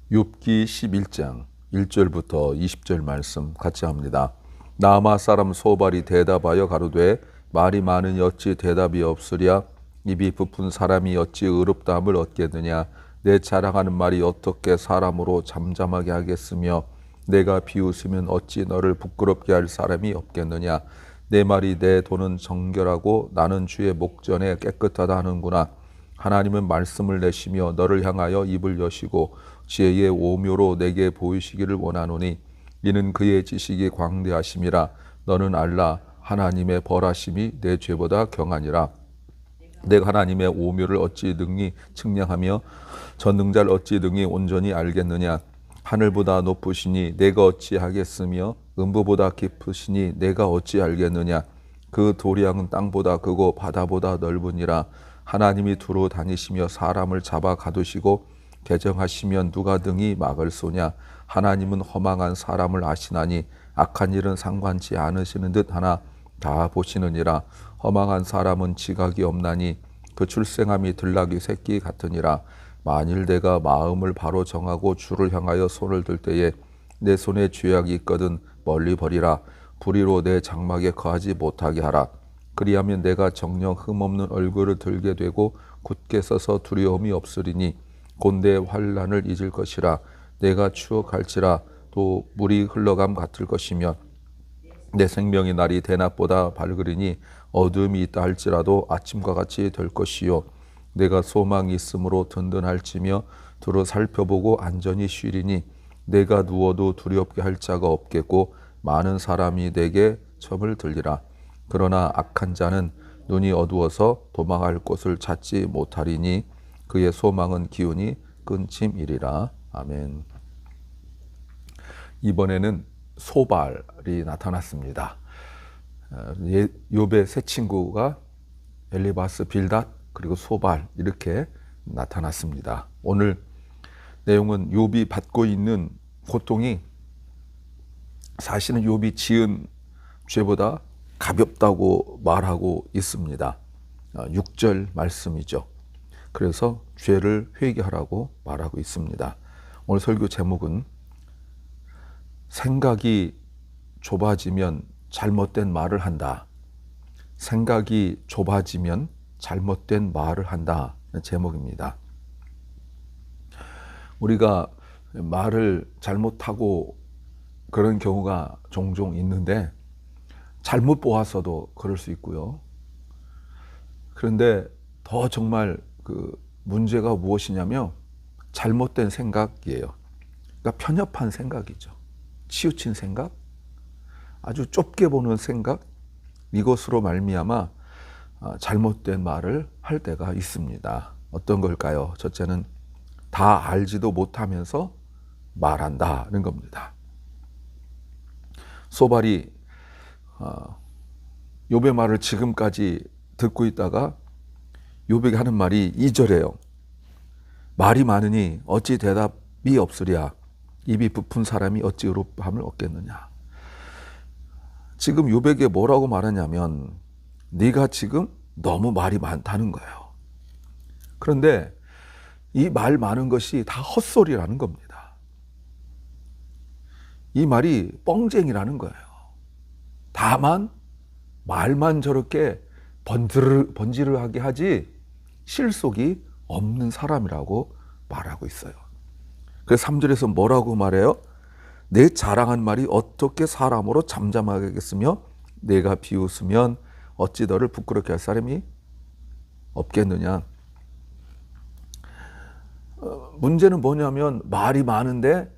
욥기 11장 1절부터 20절 말씀 같이 합니다. 나아마 사람 소발이 대답하여 가로되 말이 많으니 어찌 대답이 없으랴. 입이 부푼 사람이 어찌 의롭다함을 얻겠느냐. 내 자랑하는 말이 어떻게 사람으로 잠잠하게 하겠으며 내가 비웃으면 어찌 너를 부끄럽게 할 사람이 없겠느냐. 내 말이 내 돈은 정결하고 나는 주의 목전에 깨끗하다 하는구나. 하나님은 말씀을 내시며 너를 향하여 입을 여시고 지혜의 오묘로 내게 보이시기를 원하노니 이는 그의 지식이 광대하심이라. 너는 알라. 하나님의 벌하심이 내 죄보다 경하니라. 내가 하나님의 오묘를 어찌 능히 측량하며 전능자를 어찌 능히 온전히 알겠느냐. 하늘보다 높으시니 내가 어찌 하겠으며 음부보다 깊으시니 내가 어찌 알겠느냐. 그 도량은 땅보다 크고 바다보다 넓으니라. 하나님이 두루 다니시며 사람을 잡아 가두시고 개정하시면 누가 등이 막을 쏘냐. 하나님은 허망한 사람을 아시나니 악한 일은 상관치 않으시는 듯 하나 다 보시느니라. 허망한 사람은 지각이 없나니 그 출생함이 들나귀 새끼 같으니라. 만일 내가 마음을 바로 정하고 주를 향하여 손을 들 때에 내 손에 죄악이 있거든 멀리 버리라. 불의로 내 장막에 거하지 못하게 하라. 그리하면 내가 정녕 흠없는 얼굴을 들게 되고 굳게 서서 두려움이 없으리니 곧 내 환난을 잊을 것이라. 내가 추억할지라 또 물이 흘러감 같을 것이며 내 생명의 날이 대낮보다 밝으리니 어둠이 있다 할지라도 아침과 같이 될 것이요. 내가 소망이 있으므로 든든할지며 두루 살펴보고 안전히 쉬리니 내가 누워도 두렵게 할 자가 없겠고 많은 사람이 내게 첩을 들리라. 그러나 악한 자는 눈이 어두워서 도망할 곳을 찾지 못하리니 그의 소망은 기운이 끊짐이리라. 아멘. 이번에는 소발이 나타났습니다. 욥의 세 친구가 엘리바스, 빌닷, 그리고 소발 이렇게 나타났습니다. 오늘 내용은 욥이 받고 있는 고통이 사실은 욥이 지은 죄보다 가볍다고 말하고 있습니다. 6절 말씀이죠. 그래서 죄를 회개하라고 말하고 있습니다. 오늘 설교 제목은 생각이 좁아지면 잘못된 말을 한다. 생각이 좁아지면 잘못된 말을 한다. 제목입니다. 우리가 말을 잘못하고 그런 경우가 종종 있는데 잘못 보았어도 그럴 수 있고요. 그런데 더 정말 그 문제가 무엇이냐면 잘못된 생각이에요. 그러니까 편협한 생각이죠. 치우친 생각, 아주 좁게 보는 생각, 이것으로 말미암아 잘못된 말을 할 때가 있습니다. 어떤 걸까요? 첫째는 다 알지도 못하면서 말한다는 겁니다. 소발이 욥의 말을 지금까지 듣고 있다가 욥에게 하는 말이 2절이에요. 말이 많으니 어찌 대답이 없으랴. 입이 부푼 사람이 어찌 의롭함을 얻겠느냐. 지금 욥에게 뭐라고 말하냐면 네가 지금 너무 말이 많다는 거예요. 그런데 이 말 많은 것이 다 헛소리라는 겁니다. 이 말이 뻥쟁이라는 거예요. 다만 말만 저렇게 번지르하게 하지 실속이 없는 사람이라고 말하고 있어요. 그래서 3절에서 뭐라고 말해요? 내 자랑한 말이 어떻게 사람으로 잠잠하게 하겠으며 내가 비웃으면 어찌 너를 부끄럽게 할 사람이 없겠느냐. 문제는 뭐냐면 말이 많은데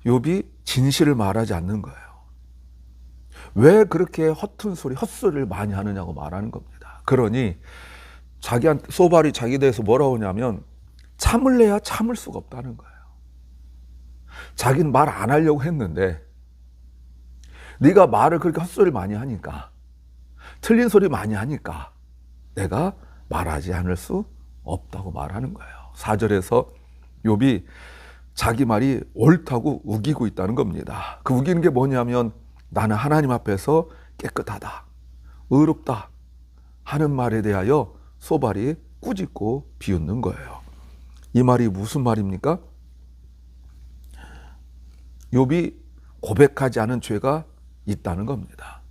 욥이 진실을 말하지 않는 거예요. 왜 그렇게 허튼 소리, 헛소리를 많이 하느냐고 말하는 겁니다. 그러니 소발이 자기에 대해서 뭐라고 하냐면 참을래야 참을 수가 없다는 거예요. 자기는 말 안 하려고 했는데 네가 말을 그렇게 헛소리를 많이 하니까, 틀린 소리 많이 하니까 내가 말하지 않을 수 없다고 말하는 거예요. 4절에서 욥이 자기 말이 옳다고 우기고 있다는 겁니다. 그 우기는 게 뭐냐면 나는 하나님 앞에서 깨끗하다, 의롭다 하는 말에 대하여 소발이 꾸짖고 비웃는 거예요. 이 말이 무슨 말입니까? 욥이 고백하지 않은 죄가 있다는 겁니다.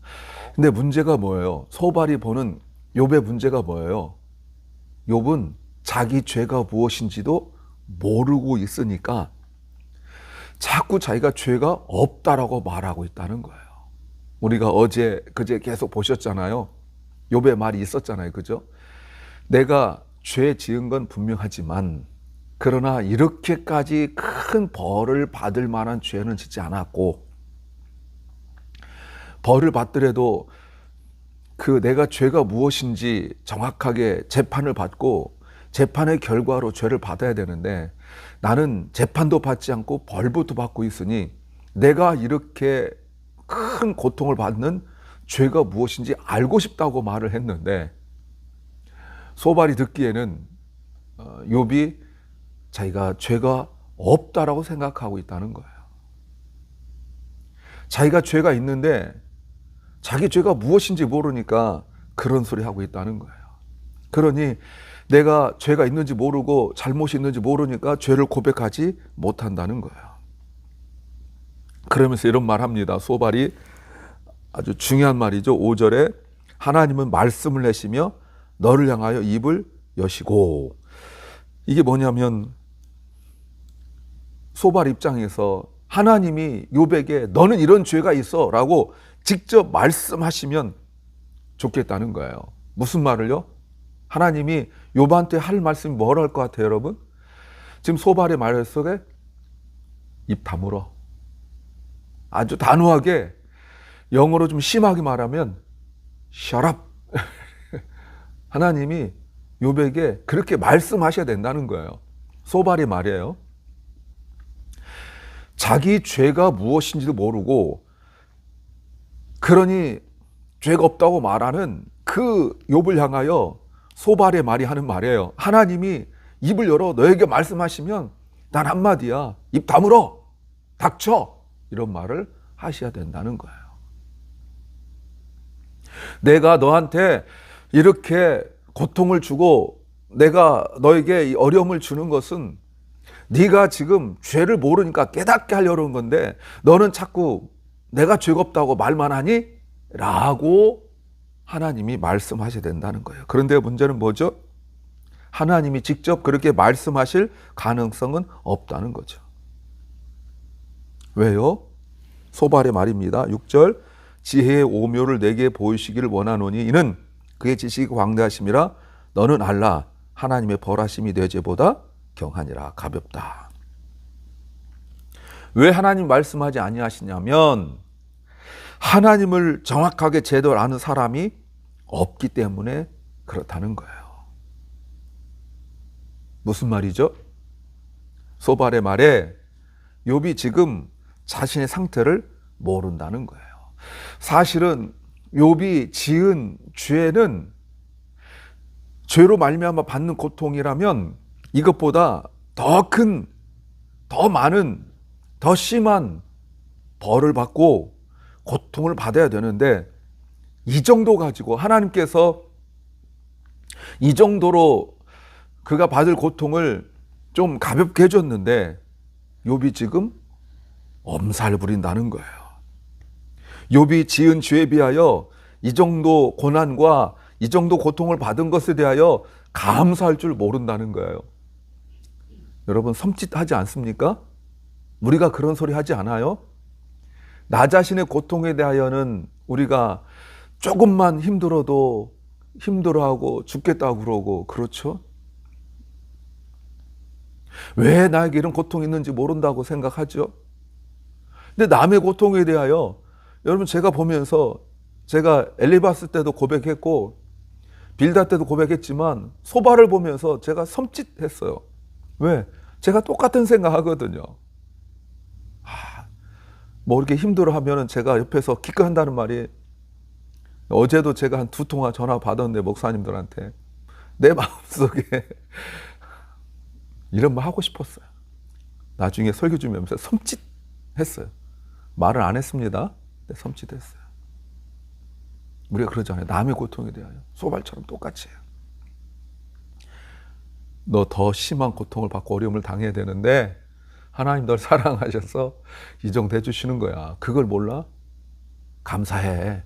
근데 문제가 뭐예요? 소발이 보는 욥의 문제가 뭐예요? 욥은 자기 죄가 무엇인지도 모르고 있으니까 자꾸 자기가 죄가 없다라고 말하고 있다는 거예요. 우리가 그제 계속 보셨잖아요. 욥의 말이 있었잖아요. 그죠? 내가 죄 지은 건 분명하지만 그러나 이렇게까지 큰 벌을 받을 만한 죄는 짓지 않았고, 벌을 받더라도 그 내가 죄가 무엇인지 정확하게 재판을 받고 재판의 결과로 죄를 받아야 되는데 나는 재판도 받지 않고 벌부터 받고 있으니 내가 이렇게 큰 고통을 받는 죄가 무엇인지 알고 싶다고 말을 했는데, 소발이 듣기에는 욥이 자기가 죄가 없다라고 생각하고 있다는 거예요. 자기가 죄가 있는데 자기 죄가 무엇인지 모르니까 그런 소리 하고 있다는 거예요. 그러니 내가 죄가 있는지 모르고 잘못이 있는지 모르니까 죄를 고백하지 못한다는 거예요. 그러면서 이런 말 합니다. 소발이 아주 중요한 말이죠. 5절에 하나님은 말씀을 내시며 너를 향하여 입을 여시고, 이게 뭐냐면 소발 입장에서 하나님이 욥에게 너는 이런 죄가 있어 라고 직접 말씀하시면 좋겠다는 거예요. 무슨 말을요? 하나님이 욥한테 할 말씀이 뭐라 할 것 같아요, 여러분? 지금 소발의 말 속에 입 다물어. 아주 단호하게, 영어로 좀 심하게 말하면 shut up. 하나님이 욥에게 그렇게 말씀하셔야 된다는 거예요. 소발의 말이에요. 자기 죄가 무엇인지도 모르고 그러니 죄가 없다고 말하는 그 욥을 향하여 소발의 말이 하는 말이에요. 하나님이 입을 열어 너에게 말씀하시면 단 한마디야. 입 다물어. 닥쳐. 이런 말을 하셔야 된다는 거예요. 내가 너한테 이렇게 고통을 주고 내가 너에게 어려움을 주는 것은 네가 지금 죄를 모르니까 깨닫게 하려는 건데 너는 자꾸 내가 죄가 없다고 말만 하니? 라고 하나님이 말씀하셔야 된다는 거예요. 그런데 문제는 뭐죠? 하나님이 직접 그렇게 말씀하실 가능성은 없다는 거죠. 왜요? 소발의 말입니다. 6절 지혜의 오묘를 내게 보이시기를 원하노니 이는 그의 지식이 광대하심이라 너는 알라 하나님의 벌하심이 내 죄보다 경하니라 가볍다. 왜 하나님 말씀하지 아니하시냐면 하나님을 정확하게 제대로 아는 사람이 없기 때문에 그렇다는 거예요. 무슨 말이죠? 소발의 말에 욥이 지금 자신의 상태를 모른다는 거예요. 사실은 욥이 지은 죄는 죄로 말미암아 받는 고통이라면 이것보다 더 큰, 더 많은, 더 심한 벌을 받고 고통을 받아야 되는데 이 정도 가지고 하나님께서 이 정도로 그가 받을 고통을 좀 가볍게 해줬는데 욥이 지금 엄살 부린다는 거예요. 욥이 지은 죄에 비하여 이 정도 고난과 이 정도 고통을 받은 것에 대하여 감사할 줄 모른다는 거예요. 여러분 섬찟하지 않습니까? 우리가 그런 소리 하지 않아요? 나 자신의 고통에 대하여는 우리가 조금만 힘들어도 힘들어하고 죽겠다고 그러고 그렇죠? 왜 나에게 이런 고통이 있는지 모른다고 생각하죠? 근데 남의 고통에 대하여 여러분 제가 보면서 제가 엘리바스 때도 고백했고 빌다 때도 고백했지만 소발을 보면서 제가 섬찟했어요. 왜? 제가 똑같은 생각하거든요. 뭐 이렇게 힘들어하면 제가 옆에서 기꺼한다는 말이, 어제도 제가 한 2통화 전화 받았는데 목사님들한테 내 마음속에 이런 말 하고 싶었어요. 나중에 설교 주면서 섬찟했어요. 말을 안 했습니다. 근데 섬찟했어요. 우리가 그러잖아요. 남의 고통에 대하여 소발처럼 똑같이 해요. 너 더 심한 고통을 받고 어려움을 당해야 되는데 하나님 널 사랑하셔서 이 정도 해주시는 거야. 그걸 몰라? 감사해.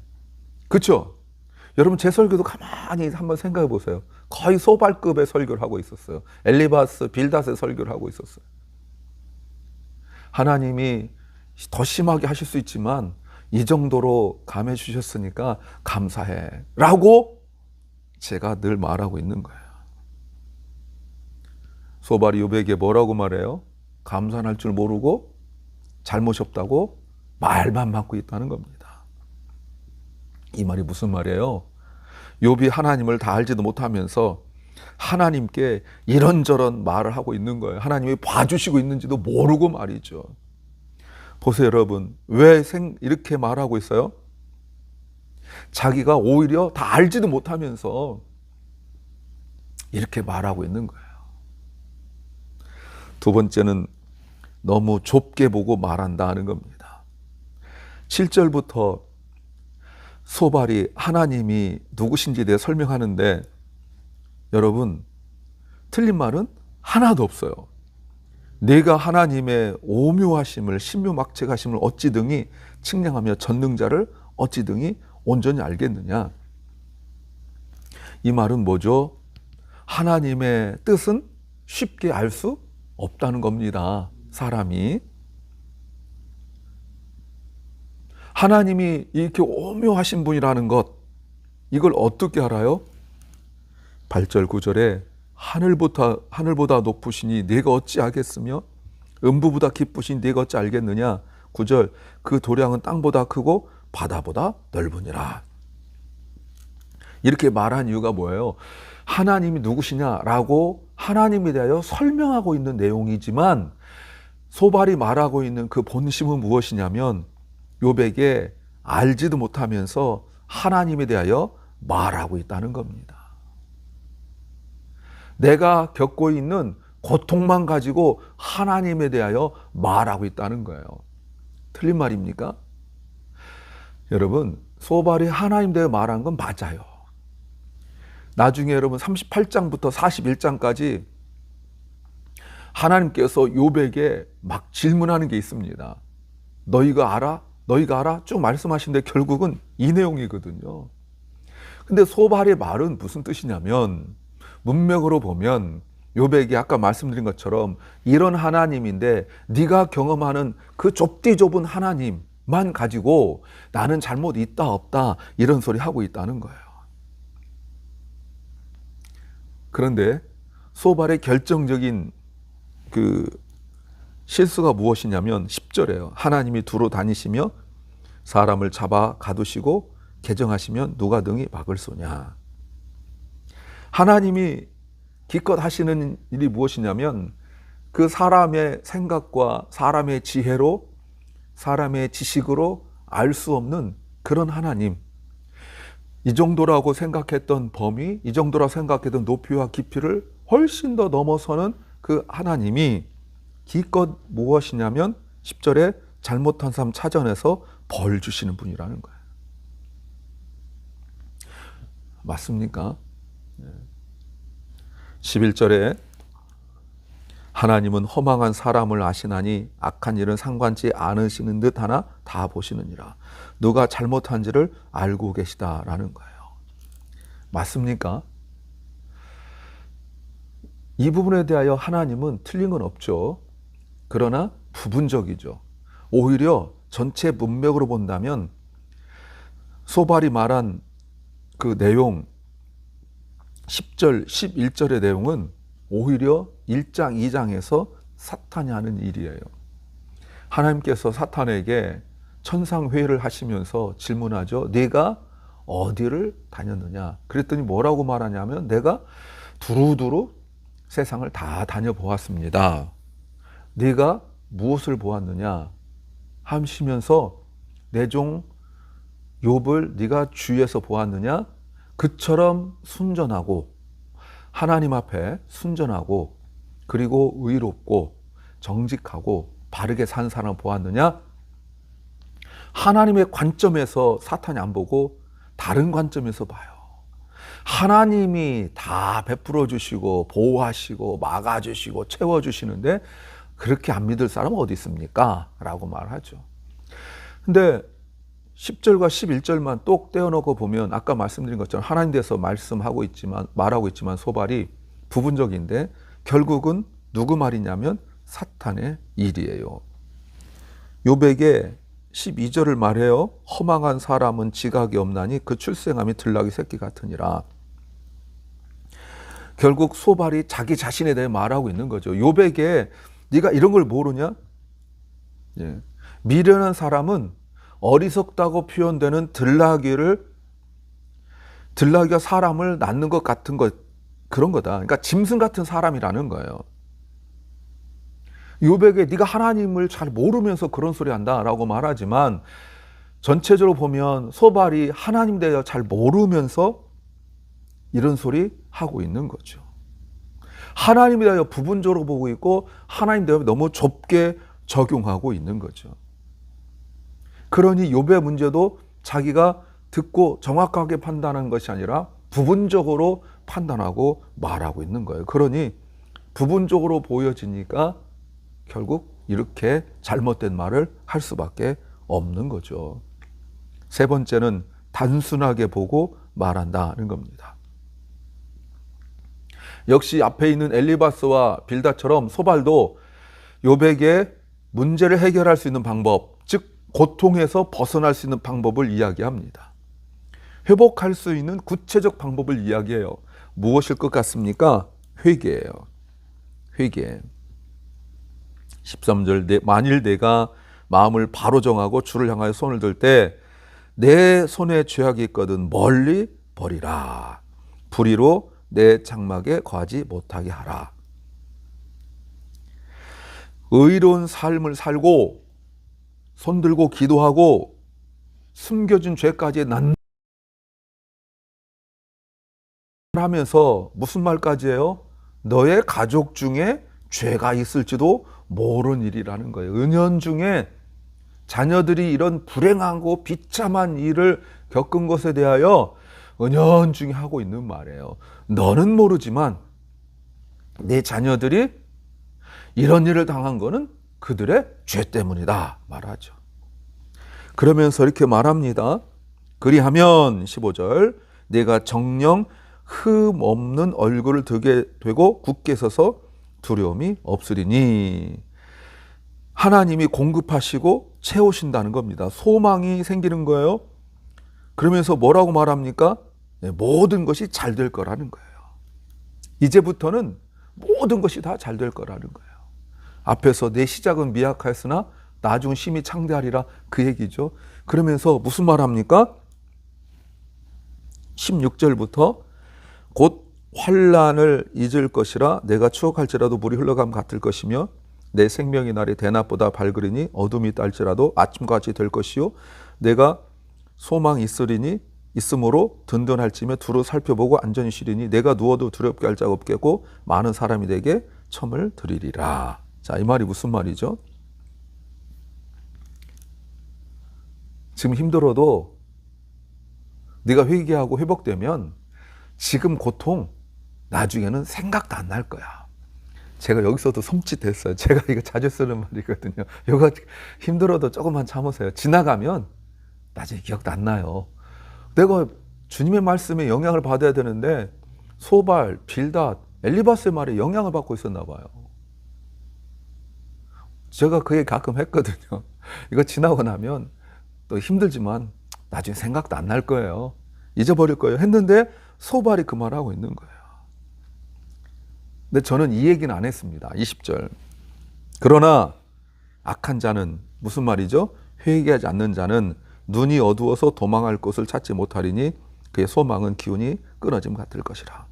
그렇죠? 여러분 제 설교도 가만히 한번 생각해 보세요. 거의 소발급의 설교를 하고 있었어요. 엘리바스, 빌닷의 설교를 하고 있었어요. 하나님이 더 심하게 하실 수 있지만 이 정도로 감해 주셨으니까 감사해 라고 제가 늘 말하고 있는 거예요. 소발이 욥에게 뭐라고 말해요? 감사할 줄 모르고 잘못이 없다고 말만 많고 있다는 겁니다. 이 말이 무슨 말이에요? 욥이 하나님을 다 알지도 못하면서 하나님께 이런저런 말을 하고 있는 거예요. 하나님이 봐주시고 있는지도 모르고 말이죠. 보세요, 여러분. 왜 이렇게 말하고 있어요? 자기가 오히려 다 알지도 못하면서 이렇게 말하고 있는 거예요. 두 번째는 너무 좁게 보고 말한다는 겁니다. 7절부터 소발이 하나님이 누구신지에 대해 설명하는데 여러분 틀린 말은 하나도 없어요. 내가 하나님의 오묘하심을 신묘막측하심을 어찌 등이 측량하며 전능자를 어찌 등이 온전히 알겠느냐. 이 말은 뭐죠? 하나님의 뜻은 쉽게 알 수 없다는 겁니다. 사람이. 하나님이 이렇게 오묘하신 분이라는 것, 이걸 어떻게 알아요? 8절 9절에 하늘보다 높으시니 네가 어찌 알겠으며 음부보다 깊으시니 네가 어찌 알겠느냐. 9절 그 도량은 땅보다 크고 바다보다 넓으니라. 이렇게 말한 이유가 뭐예요? 하나님이 누구시냐라고 하나님에 대하여 설명하고 있는 내용이지만 소발이 말하고 있는 그 본심은 무엇이냐면 욥에게 알지도 못하면서 하나님에 대하여 말하고 있다는 겁니다. 내가 겪고 있는 고통만 가지고 하나님에 대하여 말하고 있다는 거예요. 틀린 말입니까? 여러분, 소발이 하나님에 대해 말한 건 맞아요. 나중에 여러분 38장부터 41장까지 하나님께서 욥에게 막 질문하는 게 있습니다. 너희가 알아? 너희가 알아? 쭉 말씀하시는데 결국은 이 내용이거든요. 근데 소발의 말은 무슨 뜻이냐면 문맥으로 보면 욥에게 아까 말씀드린 것처럼 이런 하나님인데 네가 경험하는 그 좁디 좁은 하나님만 가지고 나는 잘못 있다 없다 이런 소리 하고 있다는 거예요. 그런데 소발의 결정적인 그 실수가 무엇이냐면 10절에요. 하나님이 두루 다니시며 사람을 잡아 가두시고 개정하시면 누가 능히 막을 소냐. 하나님이 기껏 하시는 일이 무엇이냐면 그 사람의 생각과 사람의 지혜로 사람의 지식으로 알 수 없는 그런 하나님, 이 정도라고 생각했던 범위, 이 정도라고 생각했던 높이와 깊이를 훨씬 더 넘어서는 그 하나님이 기껏 무엇이냐면 10절에 잘못한 사람 찾아내서 벌 주시는 분이라는 거예요. 맞습니까? 11절에 하나님은 허망한 사람을 아시나니 악한 일은 상관치 않으시는 듯 하나 다 보시느니라. 누가 잘못한지를 알고 계시다라는 거예요. 맞습니까? 이 부분에 대하여 하나님은 틀린 건 없죠. 그러나 부분적이죠. 오히려 전체 문맥으로 본다면 소발이 말한 그 내용 10절, 11절의 내용은 오히려 1장, 2장에서 사탄이 하는 일이에요. 하나님께서 사탄에게 천상회의를 하시면서 질문하죠. 네가 어디를 다녔느냐? 그랬더니 뭐라고 말하냐면 내가 두루두루 세상을 다 다녀보았습니다. 네가 무엇을 보았느냐? 하시면서 내 종 욥을 네가 주위에서 보았느냐? 그처럼 순전하고 하나님 앞에 순전하고 그리고 의롭고 정직하고 바르게 산 사람을 보았느냐? 하나님의 관점에서 사탄이 안 보고 다른 관점에서 봐요. 하나님이 다 베풀어 주시고 보호하시고 막아주시고 채워주시는데 그렇게 안 믿을 사람은 어디 있습니까? 라고 말하죠. 근데 10절과 11절만 똑 떼어놓고 보면 아까 말씀드린 것처럼 하나님 대해서 말하고 있지만 소발이 부분적인데 결국은 누구 말이냐면 사탄의 일이에요. 욥에게 12절을 말해요. 허망한 사람은 지각이 없나니 그 출생함이 들나귀 새끼 같으니라. 결국 소발이 자기 자신에 대해 말하고 있는 거죠. 욥에게 네가 이런 걸 모르냐? 예. 미련한 사람은 어리석다고 표현되는 들나귀가 사람을 낳는 것 같은 것, 그런 거다. 그러니까 짐승 같은 사람이라는 거예요. 욥에게 네가 하나님을 잘 모르면서 그런 소리 한다라고 말하지만 전체적으로 보면 소발이 하나님 대해 잘 모르면서 이런 소리 하고 있는 거죠. 하나님에 대하여 부분적으로 보고 있고 하나님 대하여 너무 좁게 적용하고 있는 거죠. 그러니 욥의 문제도 자기가 듣고 정확하게 판단하는 것이 아니라 부분적으로 판단하고 말하고 있는 거예요. 그러니 부분적으로 보여지니까 결국 이렇게 잘못된 말을 할 수밖에 없는 거죠. 세 번째는 단순하게 보고 말한다는 겁니다. 역시 앞에 있는 엘리바스와 빌닷처럼 소발도 욥에게 문제를 해결할 수 있는 방법, 즉 고통에서 벗어날 수 있는 방법을 이야기합니다. 회복할 수 있는 구체적 방법을 이야기해요. 무엇일 것 같습니까? 회개예요. 회개. 13절, 만일 내가 마음을 바로 정하고 주를 향하여 손을 들 때 내 손에 죄악이 있거든 멀리 버리라. 불의로 내 장막에 거하지 못하게 하라. 의로운 삶을 살고 손들고 기도하고 숨겨진 죄까지 하면서 무슨 말까지 해요? 너의 가족 중에 죄가 있을지도 모르는 일이라는 거예요. 은연중에 자녀들이 이런 불행하고 비참한 일을 겪은 것에 대하여 은연중에 하고 있는 말이에요. 너는 모르지만 내 자녀들이 이런 일을 당한 거는 그들의 죄 때문이다 말하죠. 그러면서 이렇게 말합니다. 그리하면 15절 내가 정녕 흠 없는 얼굴을 들게 되고 굳게 서서 두려움이 없으리니. 하나님이 공급하시고 채우신다는 겁니다. 소망이 생기는 거예요. 그러면서 뭐라고 말합니까? 모든 것이 잘 될 거라는 거예요. 이제부터는 모든 것이 다 잘 될 거라는 거예요. 앞에서 내 시작은 미약하였으나 나중 심히 창대하리라 그 얘기죠. 그러면서 무슨 말합니까? 16절부터 곧 환난을 잊을 것이라 내가 추억할지라도 물이 흘러감 같을 것이며 내 생명의 날이 대낮보다 밝으리니 어둠이 딸지라도 아침과 같이 될 것이요 내가 소망이 있으므로 든든할지며 두루 살펴보고 안전히 쉬리니 내가 누워도 두렵게 할 자가 없겠고 많은 사람이 내게 첨을 드리리라. 자, 이 말이 무슨 말이죠? 지금 힘들어도 네가 회개하고 회복되면 지금 고통 나중에는 생각도 안 날 거야. 제가 여기서도 섬찟했어요. 제가 이거 자주 쓰는 말이거든요. 이거 힘들어도 조금만 참으세요. 지나가면 나중에 기억도 안 나요. 내가 주님의 말씀에 영향을 받아야 되는데 소발, 빌닷, 엘리바스의 말에 영향을 받고 있었나 봐요. 제가 그 얘기 가끔 했거든요. 이거 지나고 나면 또 힘들지만 나중에 생각도 안 날 거예요. 잊어버릴 거예요. 했는데 소발이 그 말하고 있는 거예요. 근데 저는 이 얘기는 안 했습니다. 20절. 그러나 악한 자는 무슨 말이죠? 회개하지 않는 자는 눈이 어두워서 도망할 곳을 찾지 못하리니 그의 소망은 기운이 끊어짐 같을 것이라.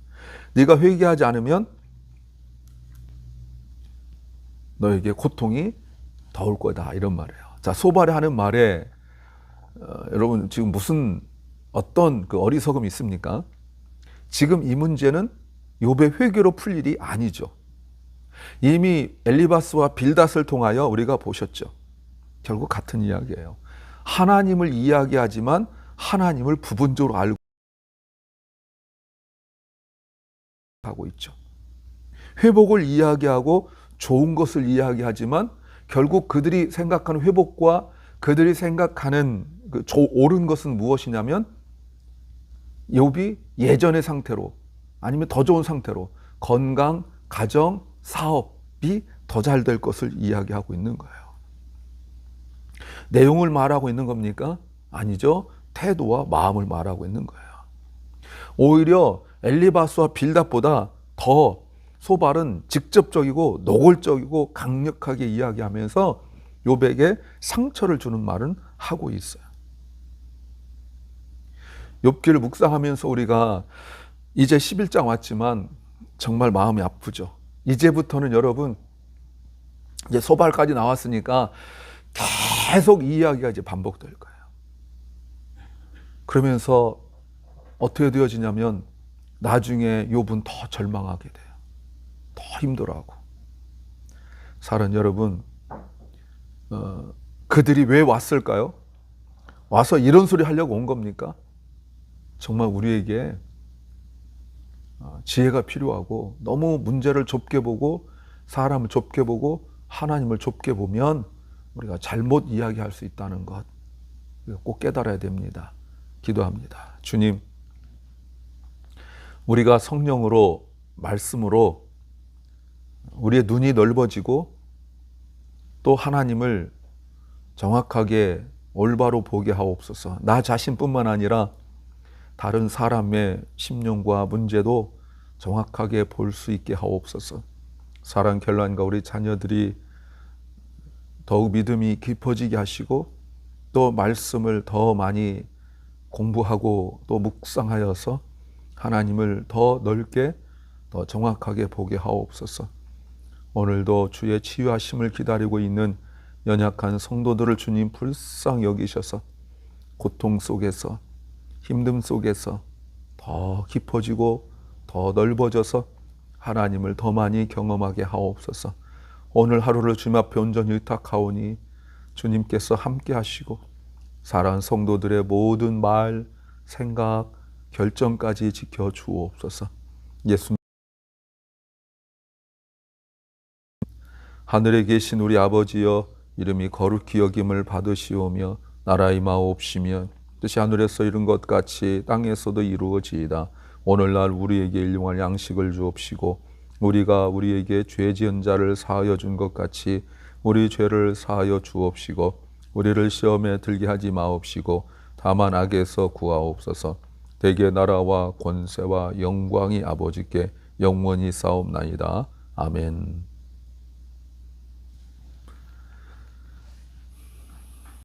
네가 회개하지 않으면 너에게 고통이 더 올 거다 이런 말이에요. 자, 소발이 하는 말에 여러분 지금 어떤 그 어리석음이 있습니까? 지금 이 문제는 욥의 회개로 풀 일이 아니죠. 이미 엘리바스와 빌닷을 통하여 우리가 보셨죠. 결국 같은 이야기예요. 하나님을 이야기하지만 하나님을 부분적으로 알고 있죠. 회복을 이야기하고 좋은 것을 이야기하지만 결국 그들이 생각하는 회복과 그들이 생각하는 옳은 것은 무엇이냐면 욥이 예전의 상태로 아니면 더 좋은 상태로 건강, 가정, 사업이 더 잘 될 것을 이야기하고 있는 거예요. 내용을 말하고 있는 겁니까? 아니죠. 태도와 마음을 말하고 있는 거예요. 오히려 엘리바스와 빌닷보다 더 소발은 직접적이고 노골적이고 강력하게 이야기하면서 욥에게 상처를 주는 말은 하고 있어요. 욥기를 묵상하면서 우리가 이제 11장 왔지만 정말 마음이 아프죠. 이제부터는 여러분 이제 소발까지 나왔으니까 계속 이 이야기가 이제 반복될 거예요. 그러면서 어떻게 되어지냐면 나중에 욥은 더 절망하게 돼요. 더 힘들어하고. 사랑 여러분, 그들이 왜 왔을까요? 와서 이런 소리 하려고 온 겁니까? 정말 우리에게 지혜가 필요하고 너무 문제를 좁게 보고 사람을 좁게 보고 하나님을 좁게 보면 우리가 잘못 이야기할 수 있다는 것 꼭 깨달아야 됩니다. 기도합니다. 주님, 우리가 성령으로 말씀으로 우리의 눈이 넓어지고 또 하나님을 정확하게 올바로 보게 하옵소서. 나 자신뿐만 아니라 다른 사람의 심령과 문제도 정확하게 볼 수 있게 하옵소서. 사랑 결란과 우리 자녀들이 더욱 믿음이 깊어지게 하시고 또 말씀을 더 많이 공부하고 또 묵상하여서 하나님을 더 넓게 더 정확하게 보게 하옵소서. 오늘도 주의 치유하심을 기다리고 있는 연약한 성도들을 주님 불쌍히 여기셔서 고통 속에서 힘듦 속에서 더 깊어지고 더 넓어져서 하나님을 더 많이 경험하게 하옵소서. 오늘 하루를 주님 앞에 온전히 의탁하오니 주님께서 함께 하시고 사랑하는 성도들의 모든 말, 생각, 결정까지 지켜주옵소서. 예수님, 하늘에 계신 우리 아버지여, 이름이 거룩히 여김을 받으시오며 나라의 마옵시며 뜻이 하늘에서 이룬 것 같이 땅에서도 이루어지이다. 오늘날 우리에게 일용할 양식을 주옵시고 우리가 우리에게 죄 지은 자를 사하여 준 것 같이 우리 죄를 사하여 주옵시고 우리를 시험에 들게 하지 마옵시고 다만 악에서 구하옵소서. 대개 나라와 권세와 영광이 아버지께 영원히 싸움나이다. 아멘.